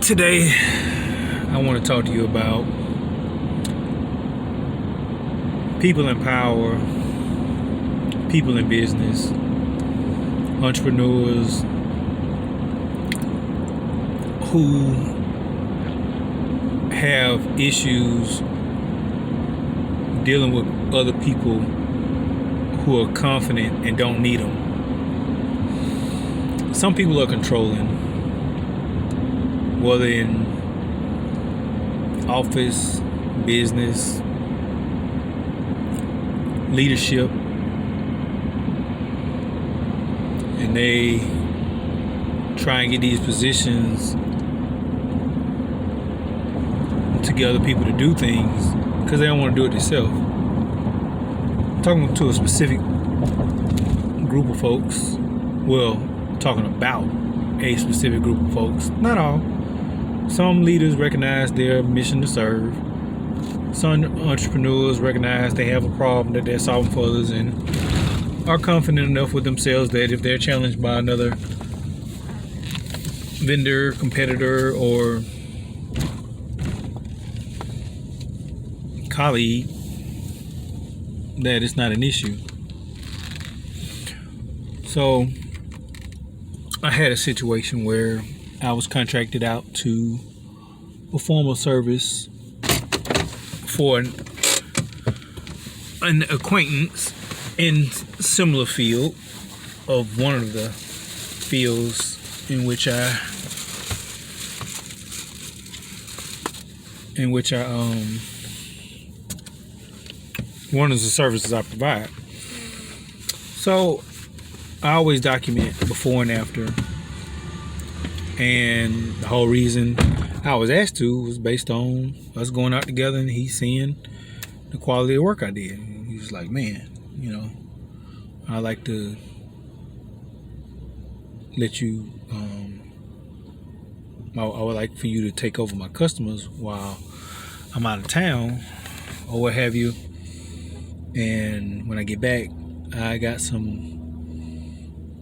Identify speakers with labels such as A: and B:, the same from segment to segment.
A: Today, I want to talk to you about people in power, people in business, entrepreneurs who have issues dealing with other people who are confident and don't need them. Some people are controlling, whether in office, business, leadership, and they try and get these positions to get other people to do things because they don't want to do it themselves. I'm talking to a specific group of folks. Well, talking about a specific group of folks, not all. Some leaders recognize their mission to serve. Some entrepreneurs recognize they have a problem that they're solving for others and are confident enough with themselves that if they're challenged by another vendor, competitor, or colleague, that it's not an issue. So I had a situation where I was contracted out to perform a service for an acquaintance in similar field of one of the fields in which I one of the services I provide. So I always document before and after. And the whole reason I was asked to was based on us going out together and he seeing the quality of work I did. And he was like, man, I like to let you, I would like for you to take over my customers while I'm out of town or what have you. And when I get back, I got some,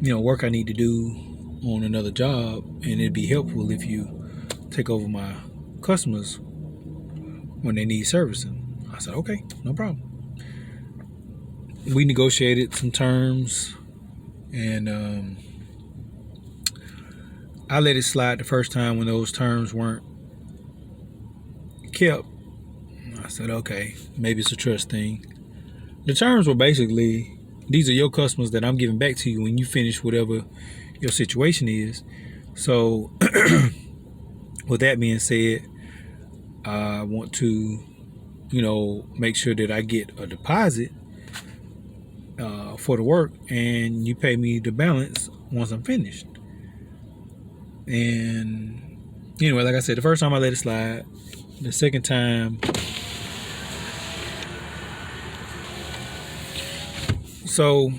A: work I need to do on another job, and it'd be helpful if you take over my customers when they need servicing. I said, okay, no problem. We negotiated some terms, and I let it slide the first time when those terms weren't kept. I said, okay, maybe it's a trust thing. The terms were basically, these are your customers that I'm giving back to you when you finish whatever your situation is. So with that being said, I want to make sure that I get a deposit for the work, and you pay me the balance once I'm finished. And anyway, like I said, the first time I let it slide. The second time, so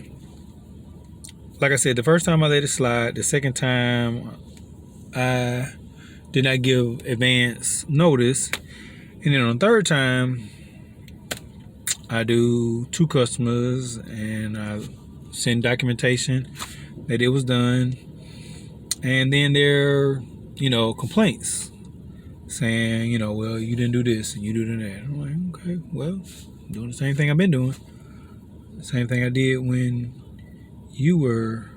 A: like I said, the first time I let it slide. The second time I did not give advance notice. And then on the third time, I do 2 customers and I send documentation that it was done. And then there are, complaints saying, well, you didn't do this and you didn't do that. I'm like, okay, well, I'm doing the same thing I've been doing. The same thing I did when you were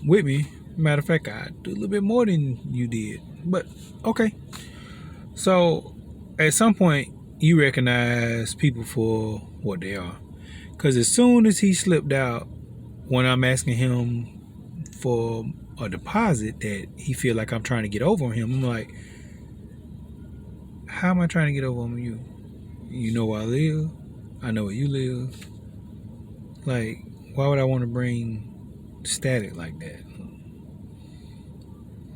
A: with me. Matter of fact, I do a little bit more than you did, but okay. So at some point, you recognize people for what they are, because as soon as he slipped out when I'm asking him for a deposit that he feel like I'm trying to get over on him, I'm like, how am I trying to get over on you? You know where I live. I know where you live. Like, why would I want to bring static like that?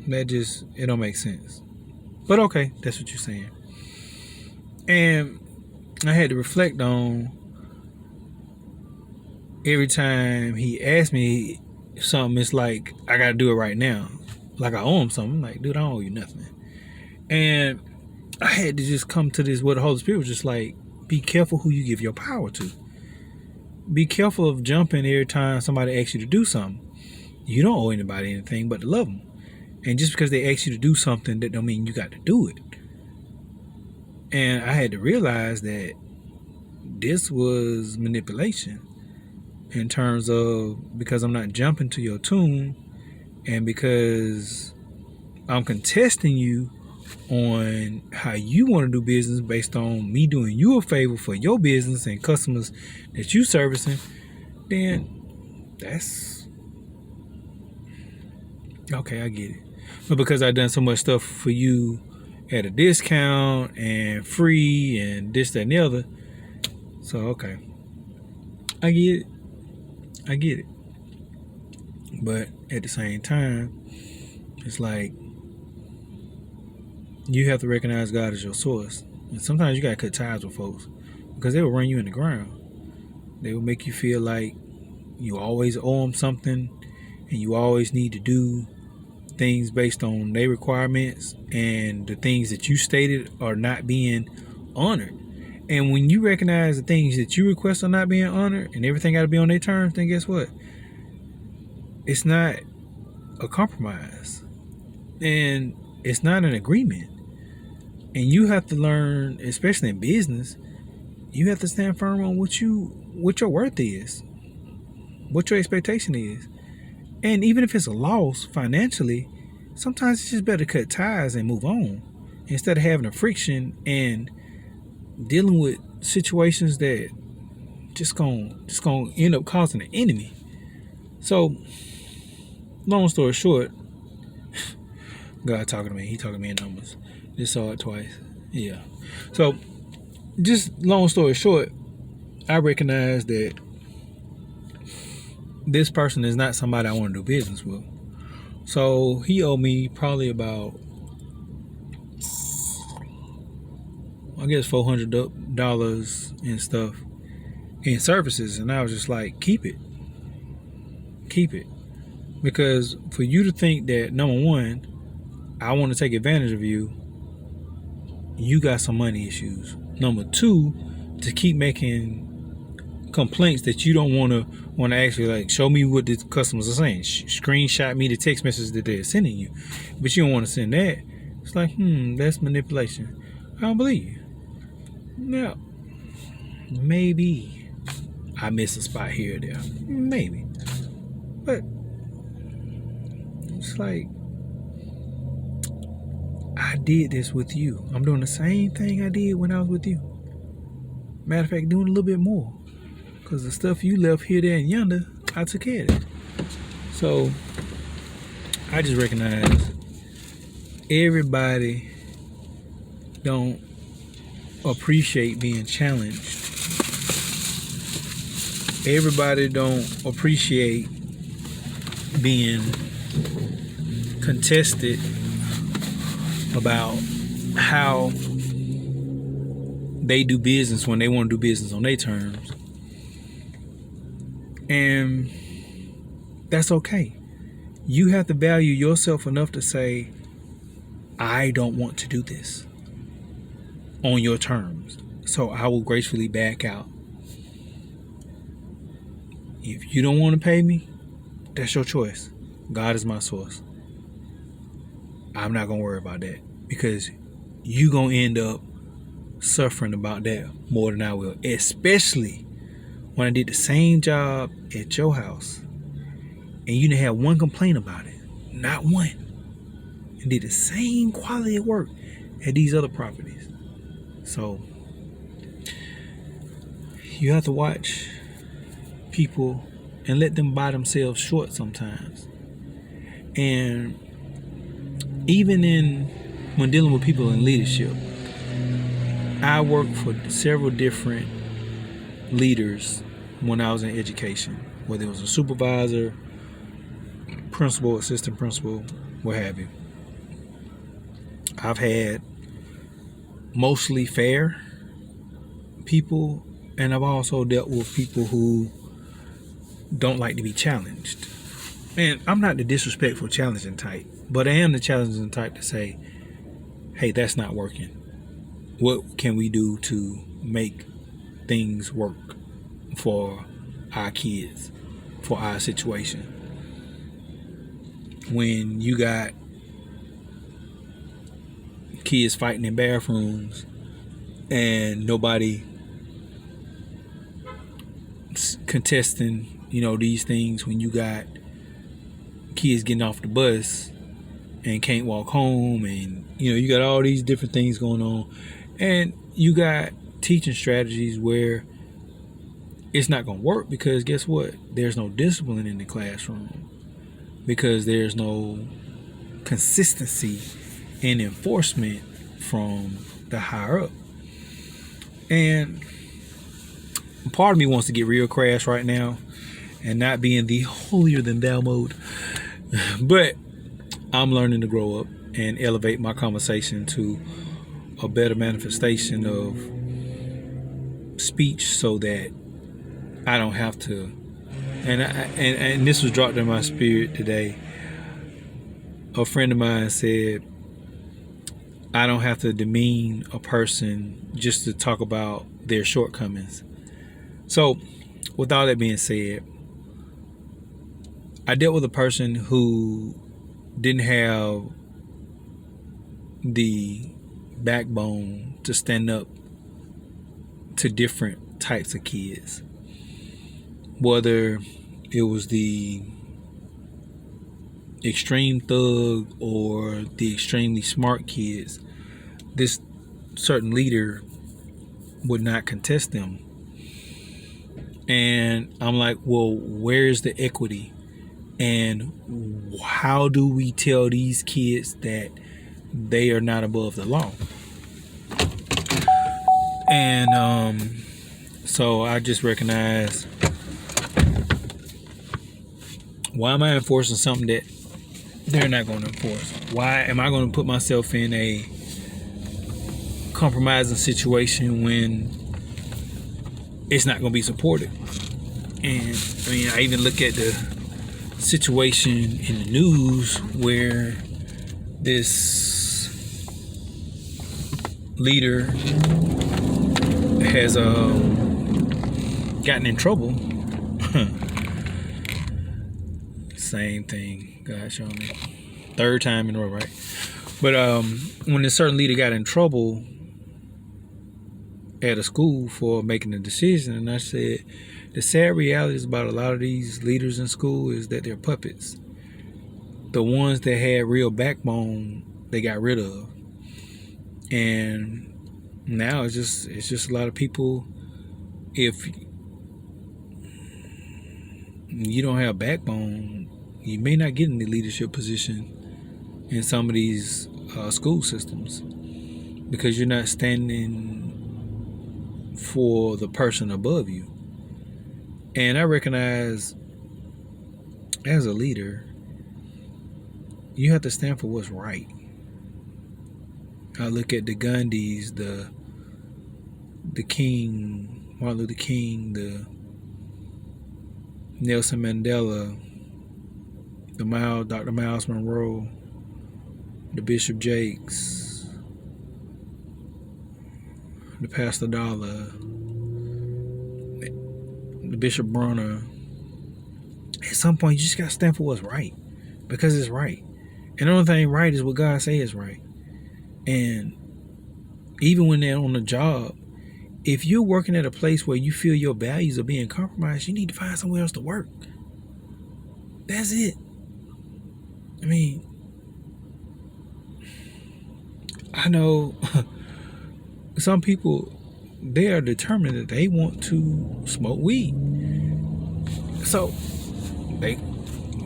A: It don't make sense. But okay, that's what you're saying. And I had to reflect on every time he asked me something, it's like, I got to do it right now. Like I owe him something. I'm like, dude, I don't owe you nothing. And I had to just come to this where the Holy Spirit was just like, be careful who you give your power to. Be careful of jumping every time somebody asks you to do something. You don't owe anybody anything but to love them. And just because they ask you to do something, that don't mean you got to do it. And I had to realize that this was manipulation in terms of, because I'm not jumping to your tune, and because I'm contesting you on how you want to do business based on me doing you a favor for your business and customers that you servicing, then that's okay. I get it. But because I've done so much stuff for you at a discount and free and this, that, and the other, so okay, I get it. But at the same time, it's like you have to recognize God as your source. And sometimes you gotta cut ties with folks because they will run you in the ground. They will make you feel like you always owe them something and you always need to do things based on their requirements, and the things that you stated are not being honored. And when you recognize the things that you request are not being honored and everything got to be on their terms, then guess what? It's not a compromise. And it's not an agreement. And you have to learn, especially in business, you have to stand firm on what your worth is, what your expectation is. And even if it's a loss financially, sometimes it's just better to cut ties and move on instead of having a friction and dealing with situations that just gonna end up causing an enemy. So, long story short, God talking to me. He talking to me in numbers. Just saw it twice. Yeah. So, just long story short, I recognize that this person is not somebody I want to do business with. So he owed me probably about, I guess, $400 and stuff in services, and I was just like, keep it, because for you to think that, number one, I want to take advantage of you, you got some money issues. Number two, to keep making complaints that you don't want to actually, like, show me what the customers are saying, screenshot me the text message that they're sending you, but you don't want to send that. It's like, that's manipulation. I don't believe you. Now, maybe I miss a spot here or there, maybe, but it's like, I did this with you. I'm doing the same thing I did when I was with you. Matter of fact, doing a little bit more. Because the stuff you left here, there, and yonder, I took care of it. So, I just recognize everybody don't appreciate being challenged. Everybody don't appreciate being contested about how they do business when they want to do business on their terms. And that's okay. You have to value yourself enough to say, I don't want to do this on your terms, so I will gracefully back out. If you don't want to pay me, that's your choice. God is my source. I'm not going to worry about that, because you're going to end up suffering about that more than I will, especially when I did the same job at your house and you didn't have one complaint about it, not one, and did the same quality of work at these other properties. So you have to watch people and let them buy themselves short sometimes. And even when dealing with people in leadership, I worked for several different leaders when I was in education, whether it was a supervisor, principal, assistant principal, what have you. I've had mostly fair people, and I've also dealt with people who don't like to be challenged. And I'm not the disrespectful challenging type, but I am the challenging type to say, hey, that's not working. What can we do to make things work for our kids, for our situation? When you got kids fighting in bathrooms and nobody contesting, these things when you got kids getting off the bus and can't walk home, and you got all these different things going on, and you got teaching strategies where it's not going to work because guess what? There's no discipline in the classroom because there's no consistency in enforcement from the higher up. And part of me wants to get real crass right now and not be in the holier than thou mode, but I'm learning to grow up and elevate my conversation to a better manifestation of speech so that I don't have to. And this was dropped in my spirit today. A friend of mine said, I don't have to demean a person just to talk about their shortcomings. So, with all that being said, I dealt with a person who didn't have the backbone to stand up to different types of kids. Whether it was the extreme thug or the extremely smart kids, this certain leader would not contest them. And I'm like, well, where's the equity? And how do we tell these kids that they are not above the law? And so I just recognize, why am I enforcing something that they're not going to enforce? Why am I going to put myself in a compromising situation when it's not going to be supported? And I mean, I even look at the situation in the news where this leader has gotten in trouble. Same thing, God showed me. Third time in a row, right? But when a certain leader got in trouble at a school for making a decision, and I said, the sad reality about a lot of these leaders in school is that they're puppets. The ones that had real backbone, they got rid of. And now it's just a lot of people. If you don't have backbone, you may not get in the leadership position in some of these school systems because you're not standing for the person above you. And I recognize, as a leader, you have to stand for what's right. I look at the Gandhis, the King, Martin Luther King, the Nelson Mandela, Dr. Miles Monroe, the Bishop Jakes, the Pastor Dollar, the Bishop Bronner. At some point, you just got to stand for what's right because it's right. And the only thing right is what God says is right. And even when they're on the job, if you're working at a place where you feel your values are being compromised, you need to find somewhere else to work. That's it. I mean, I know some people, they are determined that they want to smoke weed. So they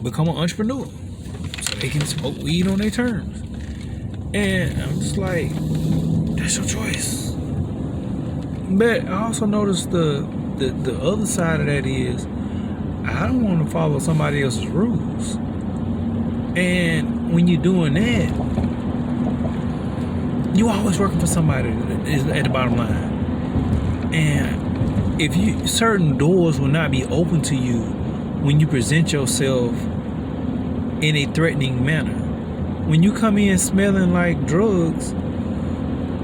A: become an entrepreneur so they can smoke weed on their terms. And I'm just like, that's your choice. But I also noticed the other side of that is, I don't want to follow somebody else's rules. And when you're doing that, you always working for somebody at the bottom line. And if certain doors will not be open to you when you present yourself in a threatening manner. When you come in smelling like drugs,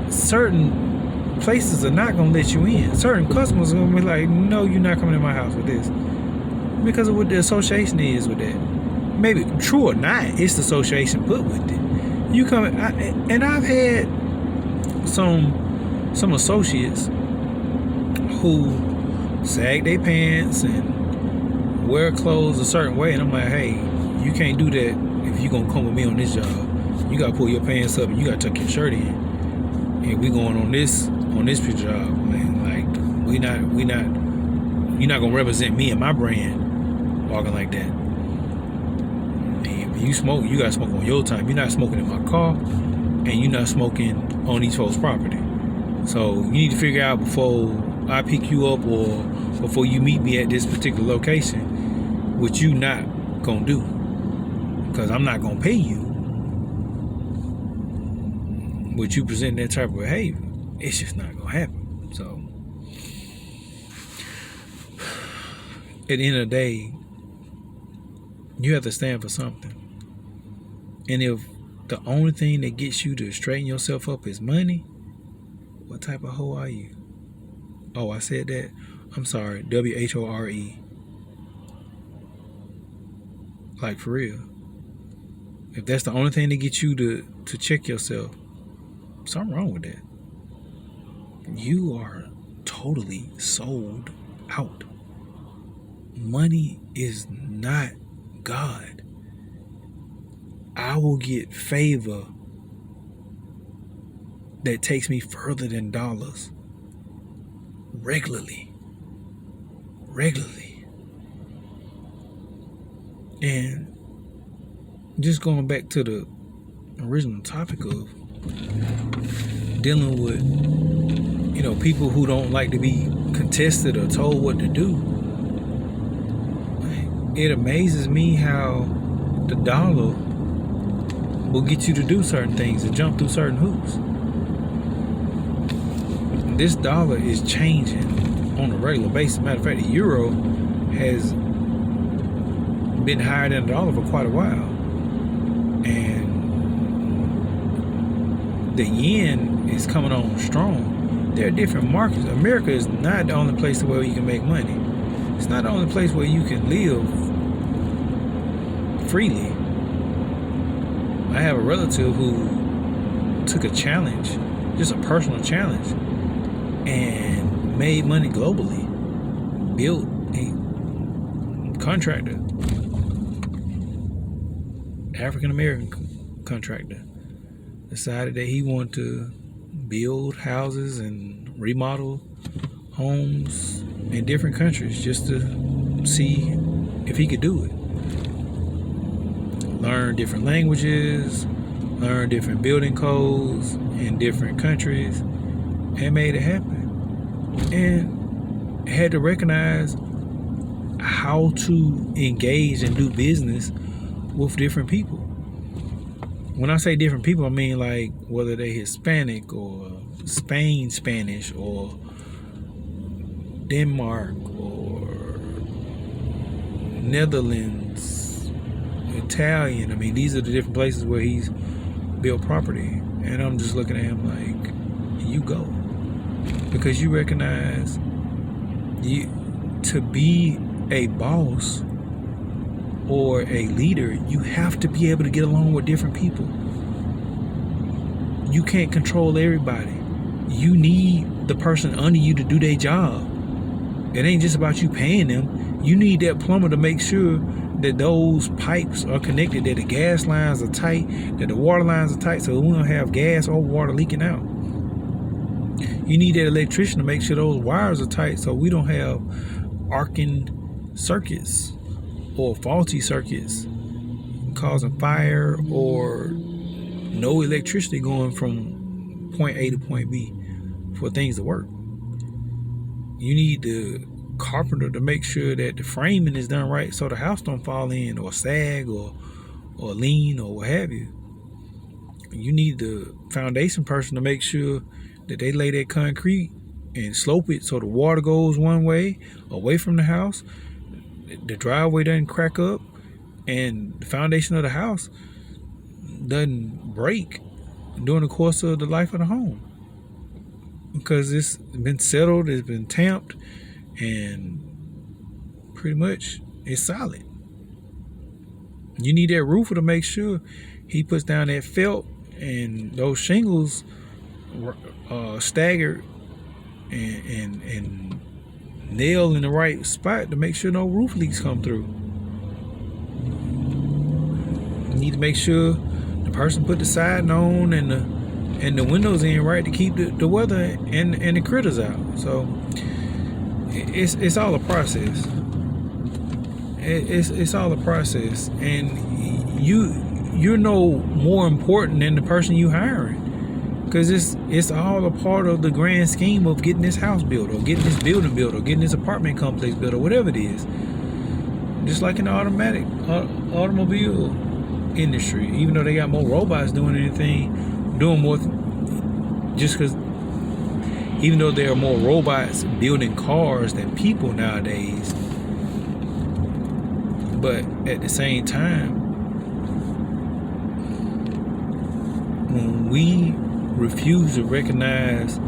A: certain places are not going to let you in. Certain customers are going to be like, no, you're not coming in my house with this. Because of what the association is with that. Maybe true or not, it's the association put with it. You come, and I've had some associates who sag their pants and wear clothes a certain way, and I'm like, hey, you can't do that if you gonna come with me on this job. You gotta pull your pants up and you gotta tuck your shirt in, and we going on this job, man. Like you're not gonna represent me and my brand walking like that. You smoke, you gotta smoke on your time. You're not smoking in my car, and you're not smoking on these folks' property. So you need to figure out before I pick you up or before you meet me at this particular location what you not gonna do, because I'm not gonna pay you. But you present that type of behavior, it's just not gonna happen. So at the end of the day, you have to stand for something. And if the only thing that gets you to straighten yourself up is money, what type of hoe are you? Oh, I said that. I'm sorry. WHORE. Like, for real. If that's the only thing that gets you to check yourself, something wrong with that. You are totally sold out. Money is not God. I will get favor that takes me further than dollars regularly. And just going back to the original topic of dealing with, people who don't like to be contested or told what to do. It amazes me how the dollar will get you to do certain things and jump through certain hoops. This dollar is changing on a regular basis. Matter of fact, the euro has been higher than the dollar for quite a while. And the yen is coming on strong. There are different markets. America is not the only place where you can make money. It's not the only place where you can live freely. I have a relative who took a challenge, just a personal challenge, and made money globally. Built a contractor, African American contractor, decided that he wanted to build houses and remodel homes in different countries just to see if he could do it. Learn different languages, learn different building codes in different countries, and made it happen. And had to recognize how to engage and do business with different people. When I say different people, I mean like whether they're Hispanic or Spanish or Denmark or Netherlands, Italian. I mean, these are the different places where he's built property. And I'm just looking at him like, you go. Because you recognize to be a boss or a leader, you have to be able to get along with different people. You can't control everybody. You need the person under you to do their job. It ain't just about you paying them. You need that plumber to make sure that those pipes are connected, that the gas lines are tight, that the water lines are tight, so we don't have gas or water leaking out. You need that electrician to make sure those wires are tight, so we don't have arcing circuits or faulty circuits causing fire or no electricity going from point A to point B for things to work. You need the carpenter to make sure that the framing is done right so the house don't fall in or sag or lean or what have you. You need the foundation person to make sure that they lay that concrete and slope it so the water goes one way away from the house, the driveway doesn't crack up, and the foundation of the house doesn't break during the course of the life of the home, because it's been settled, it's been tamped, and pretty much it's solid. You need that roofer to make sure he puts down that felt and those shingles staggered and nailed in the right spot to make sure no roof leaks come through. You need to make sure the person put the siding on and the windows in right to keep the weather and the critters out. So it's all a process. It's all a process, and you're no more important than the person you hiring, because it's all a part of the grand scheme of getting this house built, or getting this building built, or getting this apartment complex built, or whatever it is. Just like in the automobile industry, even though they got more robots doing more, just because even though there are more robots building cars than people nowadays, but at the same time, when we refuse to recognize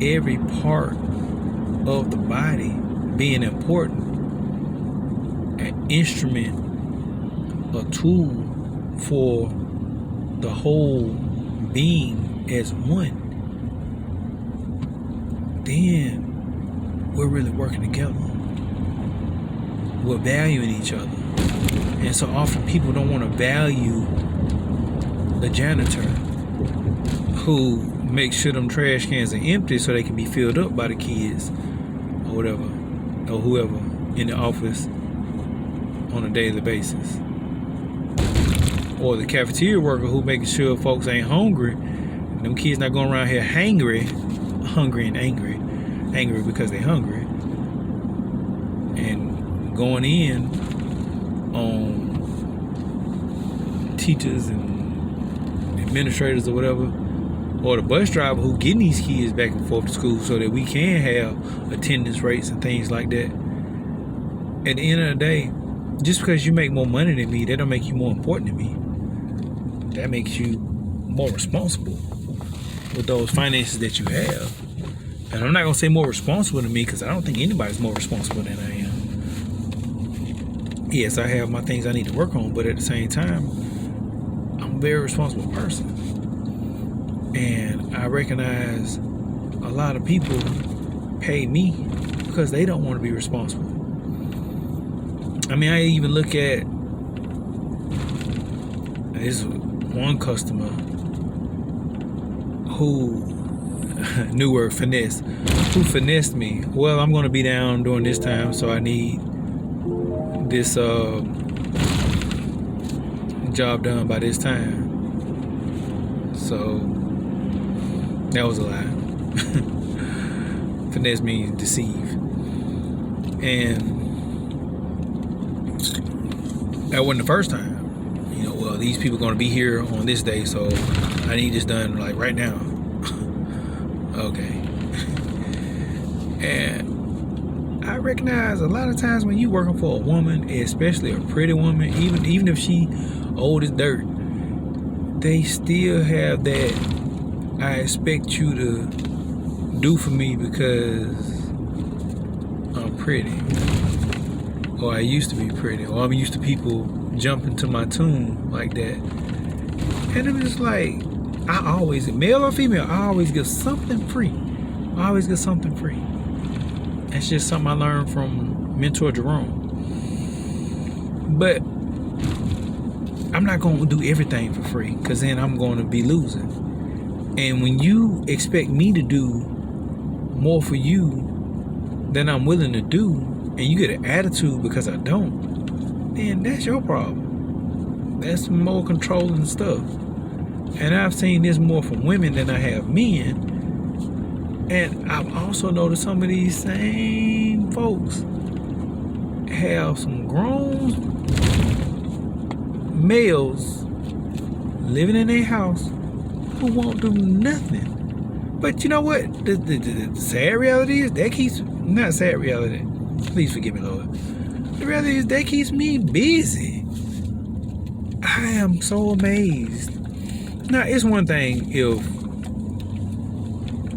A: every part of the body being important, an instrument, a tool for the whole being as one, then we're really working together. We're valuing each other. And so often people don't want to value the janitor who makes sure them trash cans are empty so they can be filled up by the kids or whatever, or whoever in the office on a daily basis. Or the cafeteria worker who making sure folks ain't hungry. Them kids not going around here hungry and angry because they hungry, and going in on teachers and administrators or whatever, or the bus driver who getting these kids back and forth to school so that we can have attendance rates and things like that. At the end of the day, just because you make more money than me, that don't make you more important than me. That makes you more responsible with those finances that you have. And I'm not gonna say more responsible than me, because I don't think anybody's more responsible than I am. Yes, I have my things I need to work on, but at the same time, I'm a very responsible person. And I recognize a lot of people pay me because they don't want to be responsible. I mean, I even look at this one customer who new word, finesse, who finessed me. Well, I'm going to be down during this time, so I need this job done by this time. So that was a lie. Finesse means deceive. And that wasn't the first time. You know, well, these people are going to be here on this day, so I need this done like right now. Okay. And I recognize a lot of times when you working for a woman, especially a pretty woman, even if she old as dirt, they still have that I expect you to do for me because I'm pretty, or I used to be pretty, or I'm used to people jumping to my tune like that. And it was like, I always, male or female, I always give something free. I always get something free. That's just something I learned from Mentor Jerome. But I'm not going to do everything for free, because then I'm going to be losing. And when you expect me to do more for you than I'm willing to do, and you get an attitude because I don't, then that's your problem. That's more controlling stuff. And I've seen this more from women than I have men. And I've also noticed some of these same folks have some grown males living in their house who won't do nothing. But you know what? The sad reality is that keeps, not sad reality, please forgive me, Lord. The reality is that keeps me busy. I am so amazed. Now, it's one thing if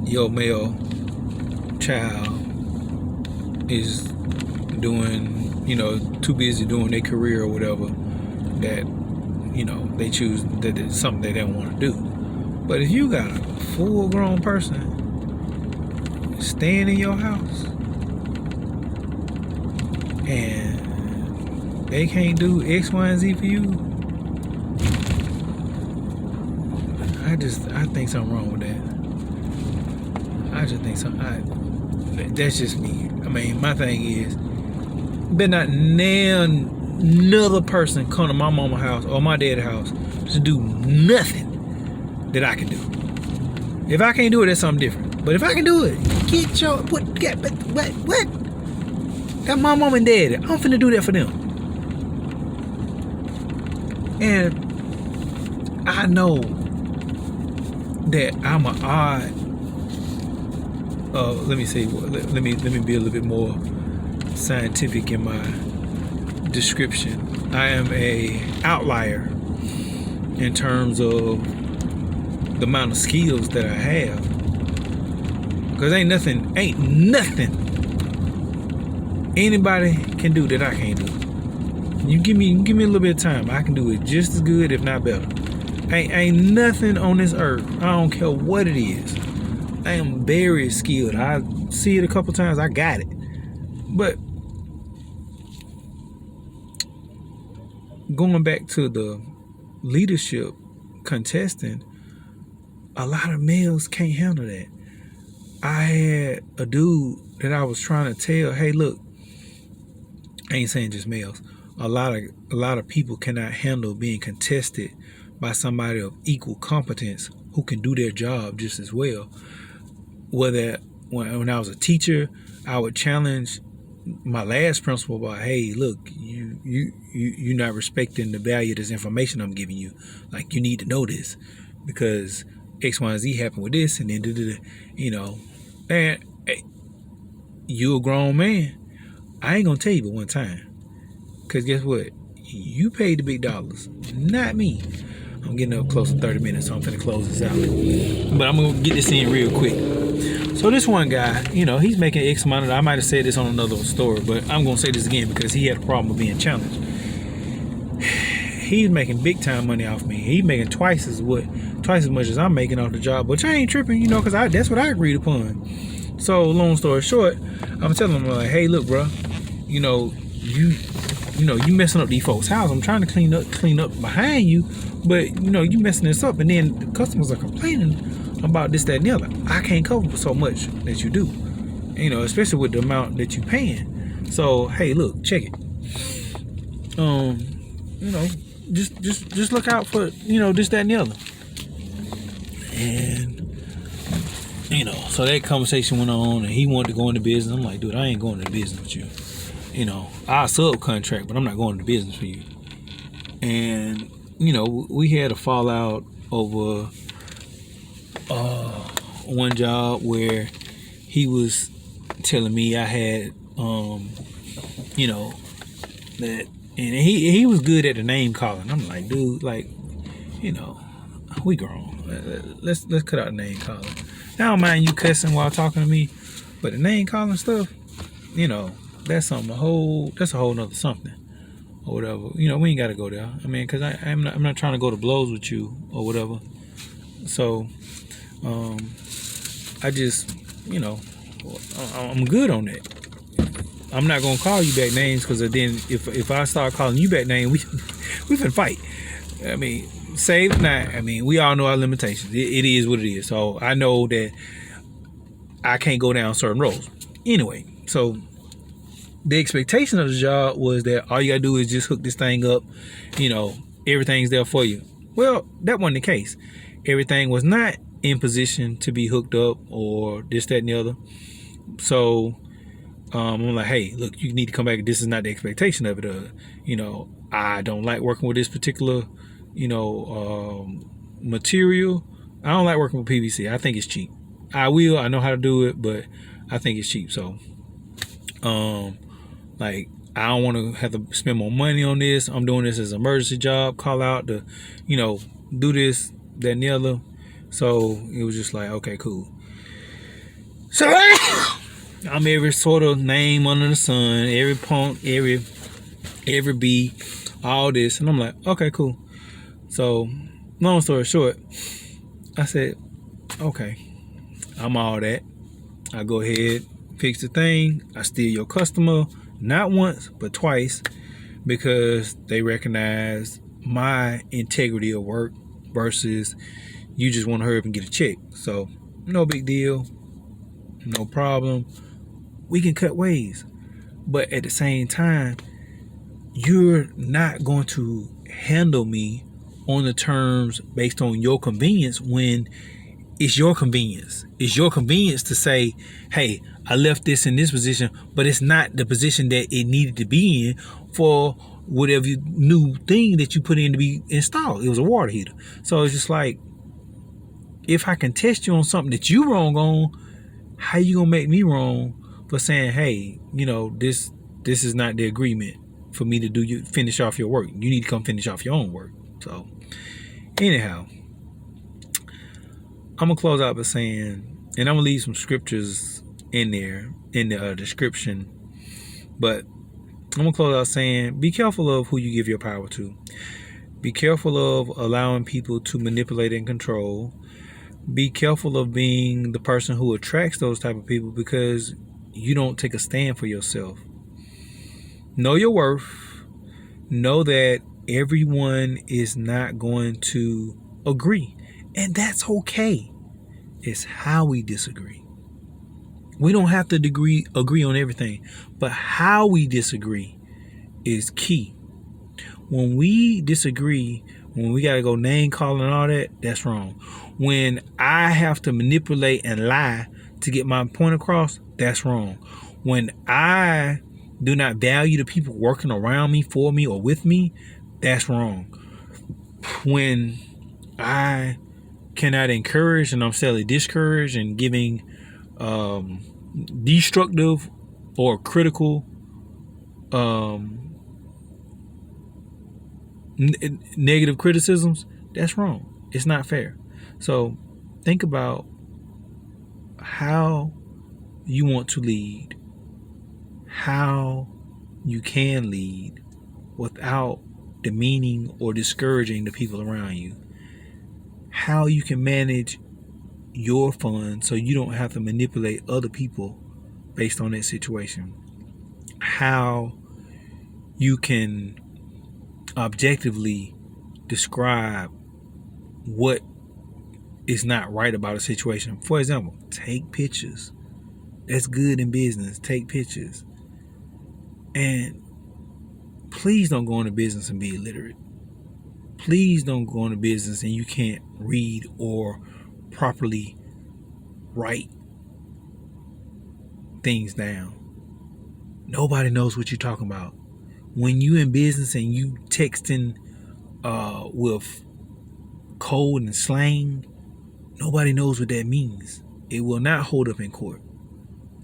A: your male child is doing, too busy doing their career or whatever, that, they choose that it's something they don't want to do. But if you got a full-grown person staying in your house and they can't do X, Y, and Z for you, I think something wrong with that. I just think something. That's just me. I mean, my thing is, better not another person come to my mama's house or my dad's house to do nothing that I can do. If I can't do it, that's something different. But if I can do it, get your what? Got my mom and dad. I'm finna do that for them. And I know that I'm an odd. Let me say. Let me be a little bit more scientific in my description. I am a outlier in terms of the amount of skills that I have. Because ain't nothing anybody can do that I can't do. You give me a little bit of time, I can do it just as good, if not better. Ain't nothing on this earth, I don't care what it is. I am very skilled. I see it a couple times, I got it. But going back to the leadership contesting, a lot of males can't handle that. I had a dude that I was trying to tell, hey, look, I ain't saying just males. A lot of people cannot handle being contested by somebody of equal competence who can do their job just as well. Whether when I was a teacher, I would challenge my last principal about, hey, look, you're not respecting the value of this information I'm giving you. Like, you need to know this because X, Y, and Z happened with this, and then and hey, you a grown man. I ain't gonna tell you but one time, cause guess what? You paid the big dollars, not me. I'm getting up close to 30 minutes, so I'm finna close this out. But I'm gonna get this in real quick. So this one guy, he's making X amount of. I might have said this on another story, but I'm gonna say this again because he had a problem with being challenged. He's making big time money off me. He's making twice as much as I'm making off the job, which I ain't tripping, because that's what I agreed upon. So long story short, I'm telling him like, hey, look, bro, you messing up these folks' house. I'm trying to clean up behind you, but you messing this up, and then the customers are complaining about this, that, and the other. I can't cover for so much that you do, especially with the amount that you paying. So hey, look, check it. Just look out for this, that, and the other. And so that conversation went on, and he wanted to go into business. I'm like, dude, I ain't going into business with you. I'll subcontract, but I'm not going into business for you. And we had a fallout over one job where he was telling me I had that, and he was good at the name calling. I'm like, dude, like, we grown. Let's cut out the name calling. I don't mind you cussing while talking to me, but the name calling stuff, that's something that's a whole nother something or whatever. We ain't got to go there. I mean, because I'm not trying to go to blows with you or whatever. So I just I'm good on that. I'm not gonna call you back names, because then if I start calling you back names, we can fight. I mean, save not. I mean, we all know our limitations. It is what it is. So I know that I can't go down certain roads. Anyway, so the expectation of the job was that all you gotta do is just hook this thing up. Everything's there for you. Well, that wasn't the case. Everything was not in position to be hooked up or this, that, and the other. So I'm like, hey, look, you need to come back. This is not the expectation of it. I don't like working with this particular, material. I don't like working with PVC. I think it's cheap. I know how to do it, but I think it's cheap. So, like, I don't want to have to spend more money on this. I'm doing this as an emergency job. Call out to, do this, that, and the other. So it was just like, okay, cool. So I'm every sort of name under the sun, every punk, every B, all this, and I'm like, okay, cool. So long story short, I said, okay, I'm all that. I go ahead, fix the thing. I steal your customer, not once, but twice, because they recognize my integrity of work versus you just want to hurry up and get a check. So, no big deal, no problem. We can cut ways. But at the same time, you're not going to handle me on the terms based on your convenience when it's your convenience. It's your convenience to say, hey, I left this in this position, but it's not the position that it needed to be in for whatever new thing that you put in to be installed. It was a water heater. So it's just like, if I can test you on something that you wrong on, how you gonna make me wrong for saying, hey, this is not the agreement for me to finish off your work. You need to come finish off your own work. So anyhow, I'm gonna close out by saying, and I'm gonna leave some scriptures in there in the description, but I'm gonna close out saying, be careful of who you give your power to. Be careful of allowing people to manipulate and control. Be careful of being the person who attracts those type of people, because you don't take a stand for yourself. Know your worth. Know that everyone is not going to agree, and that's okay. It's how we disagree. We don't have to agree on everything, but how we disagree is key. When we disagree, when we gotta go name calling and all that, that's wrong. When I have to manipulate and lie to get my point across, that's wrong. When I do not value the people working around me, for me, or with me, that's wrong. When I cannot encourage and I'm sadly discouraged and giving destructive or critical negative criticisms, that's wrong. It's not fair. So think about how you want to lead, how you can lead without demeaning or discouraging the people around you, how you can manage your funds so you don't have to manipulate other people based on that situation, how you can objectively describe what is not right about a situation. For example, take pictures. That's good in business. Take pictures. And please don't go into business and be illiterate. Please don't go into business and you can't read or properly write things down. Nobody knows what you're talking about. When you in business and you texting with code and slang, nobody knows what that means. It will not hold up in court.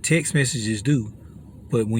A: Text messages do, but when